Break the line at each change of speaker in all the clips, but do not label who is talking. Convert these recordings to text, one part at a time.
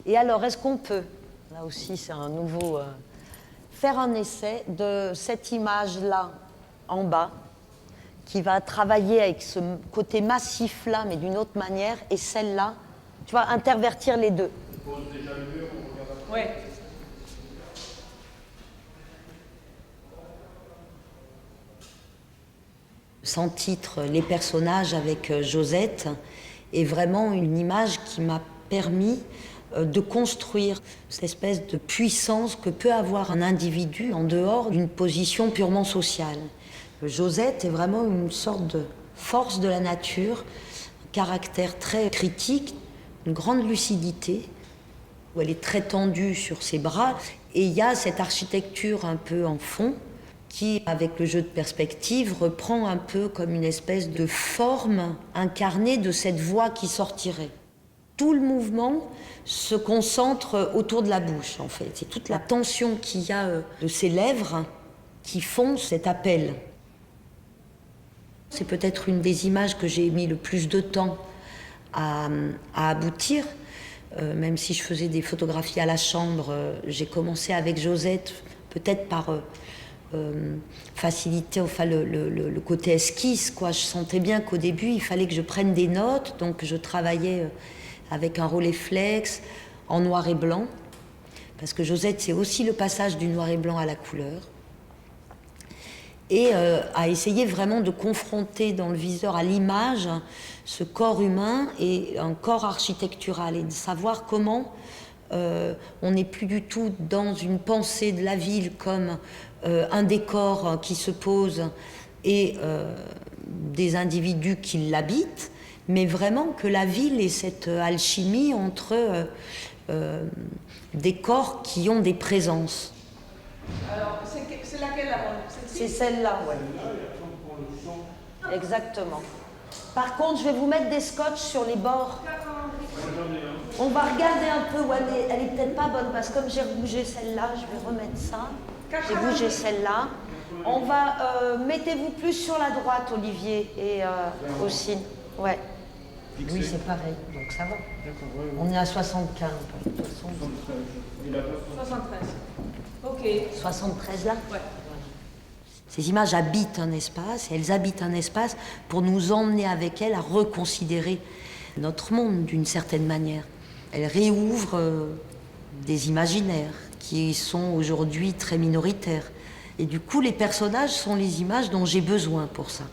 Et alors, est-ce qu'on peut, là aussi c'est un nouveau, faire un essai de cette image-là en bas, qui va travailler avec ce côté massif-là, mais d'une autre manière, et celle-là, tu vois, intervertir les deux.
On pose déjà le mur, on regarde après.
Ouais. Sans titre, les personnages avec Josette est vraiment une image qui m'a permis de construire cette espèce de puissance que peut avoir un individu en dehors d'une position purement sociale. Josette est vraiment une sorte de force de la nature, un caractère très critique, une grande lucidité, où elle est très tendue sur ses bras, et il y a cette architecture un peu en fond, qui, avec le jeu de perspective, reprend un peu comme une espèce de forme incarnée de cette voix qui sortirait. Tout le mouvement se concentre autour de la bouche, en fait. C'est toute la tension qu'il y a de ces lèvres qui font cet appel. C'est peut-être une des images que j'ai mis le plus de temps à aboutir. Même si je faisais des photographies à la chambre, j'ai commencé avec Josette, peut-être par faciliter enfin, le côté esquisse, quoi. Je sentais bien qu'au début, il fallait que je prenne des notes, donc je travaillais avec un Rolleiflex en noir et blanc, parce que Josette, c'est aussi le passage du noir et blanc à la couleur, et à essayer vraiment de confronter dans le viseur à l'image ce corps humain et un corps architectural, et de savoir comment on n'est plus du tout dans une pensée de la ville comme un décor qui se pose et des individus qui l'habitent, mais vraiment que la ville est cette alchimie entre des corps qui ont des présences.
Alors, c'est laquelle la bonne?
C'est celle-là, oui. Exactement. Par contre, je vais vous mettre des scotch sur les bords. On va regarder un peu où elle est peut-être pas bonne, parce que comme j'ai bougé celle-là, je vais remettre ça. J'ai bougé celle-là. On va... mettez-vous plus sur la droite, Olivier, et aussi. Ouais. Oui, c'est pareil, donc ça va. On est à 75. De toute façon.
73. Ok.
73 là?
Ouais.
Ces images habitent un espace, et elles habitent un espace pour nous emmener avec elles à reconsidérer notre monde d'une certaine manière. Elles réouvrent des imaginaires qui sont aujourd'hui très minoritaires. Et du coup, les personnages sont les images dont j'ai besoin pour ça.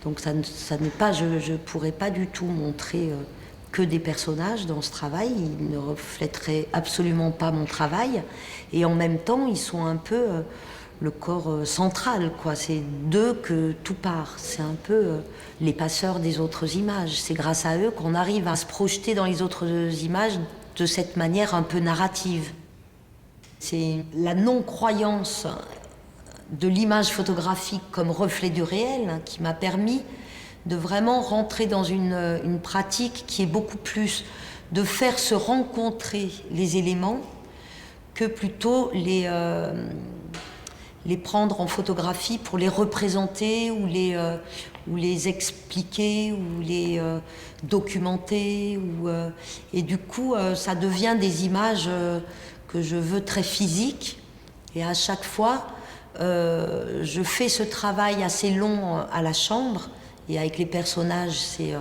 Donc ça n'est pas, je ne pourrais pas du tout montrer que des personnages dans ce travail. Ils ne reflèteraient absolument pas mon travail. Et en même temps, ils sont un peu... le corps central, quoi. C'est d'eux que tout part. C'est un peu les passeurs des autres images. C'est grâce à eux qu'on arrive à se projeter dans les autres images de cette manière un peu narrative. C'est la non-croyance de l'image photographique comme reflet du réel qui m'a permis de vraiment rentrer dans une pratique qui est beaucoup plus de faire se rencontrer les éléments que plutôt les prendre en photographie pour les représenter ou les expliquer ou les documenter. Et du coup, ça devient des images que je veux très physiques. Et à chaque fois, je fais ce travail assez long à la chambre. Et avec les personnages, c'est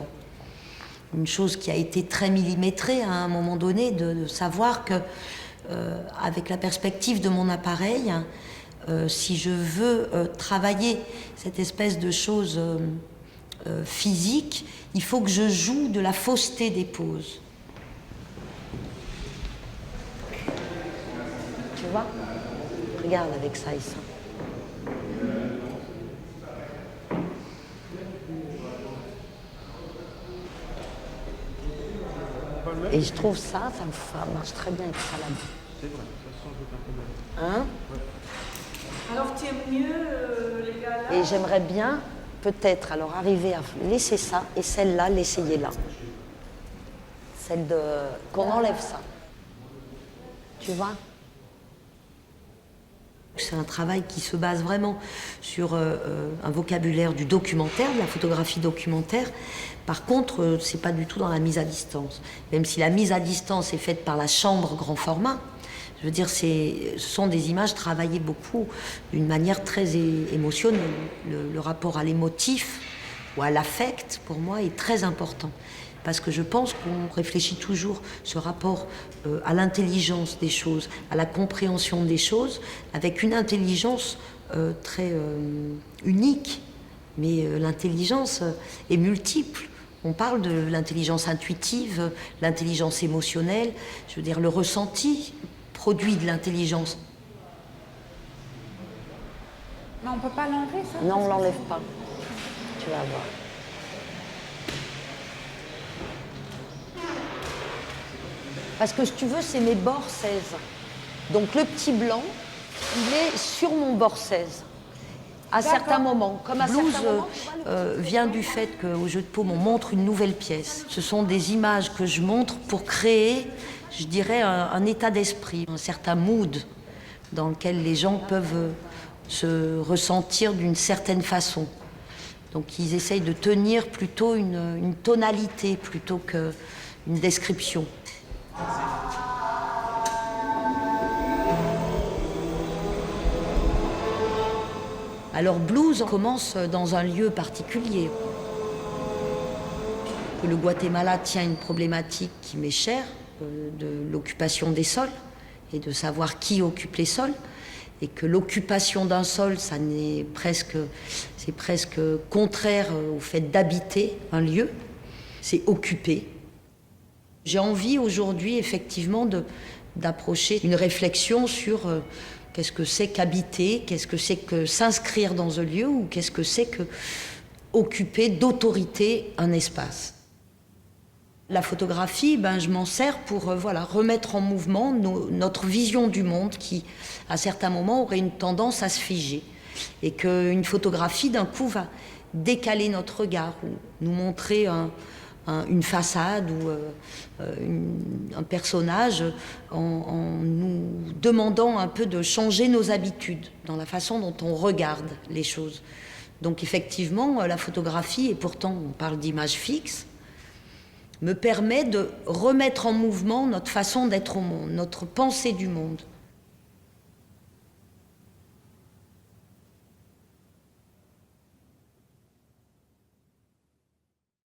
une chose qui a été très millimétrée à un moment donné, de savoir que, avec la perspective de mon appareil, si je veux travailler cette espèce de chose physique, il faut que je joue de la fausseté des poses. Tu vois? Regarde avec ça et ça. Et je trouve ça marche très bien avec ça là-bas.
C'est vrai, ça change un peu.
Hein?
Ouais.
Alors, tu aimes mieux les gars là?
Et j'aimerais bien, peut-être, alors arriver à laisser ça, et celle-là, l'essayer là. Celle de... qu'on enlève ça. Tu vois? C'est un travail qui se base vraiment sur un vocabulaire du documentaire, de la photographie documentaire. Par contre, c'est pas du tout dans la mise à distance. Même si la mise à distance est faite par la chambre grand format, je veux dire, ce sont des images travaillées beaucoup d'une manière très émotionnelle. Le rapport à l'émotif ou à l'affect, pour moi, est très important. Parce que je pense qu'on réfléchit toujours ce rapport à l'intelligence des choses, à la compréhension des choses, avec une intelligence très unique. Mais l'intelligence est multiple. On parle de l'intelligence intuitive, l'intelligence émotionnelle, je veux dire le ressenti produit de l'intelligence.
Mais on ne peut pas l'enlever, ça?
Non, on ne l'enlève pas. Tu vas voir. Parce que si tu veux, c'est mes bords 16. Donc le petit blanc, il est sur mon bord 16. À certains moments, comme à Blues vient du fait qu'au Jeu de Paume, on montre une nouvelle pièce. Ce sont des images que je montre pour créer, je dirais, un état d'esprit, un certain mood dans lequel les gens peuvent se ressentir d'une certaine façon. Donc ils essayent de tenir plutôt une tonalité plutôt qu'une description. Alors Blues commence dans un lieu particulier. Le Guatemala tient une problématique qui m'est chère, de l'occupation des sols et de savoir qui occupe les sols. Et que l'occupation d'un sol, c'est presque contraire au fait d'habiter un lieu, c'est occuper. J'ai envie aujourd'hui effectivement d'approcher une réflexion sur qu'est-ce que c'est qu'habiter, qu'est-ce que c'est que s'inscrire dans un lieu ou qu'est-ce que c'est que occuper d'autorité un espace. La photographie, je m'en sers pour remettre en mouvement notre vision du monde qui, à certains moments, aurait une tendance à se figer. Et qu'une photographie, d'un coup, va décaler notre regard ou nous montrer une façade ou un personnage en nous demandant un peu de changer nos habitudes dans la façon dont on regarde les choses. Donc effectivement, la photographie, et pourtant on parle d'image fixe, me permet de remettre en mouvement notre façon d'être au monde, notre pensée du monde.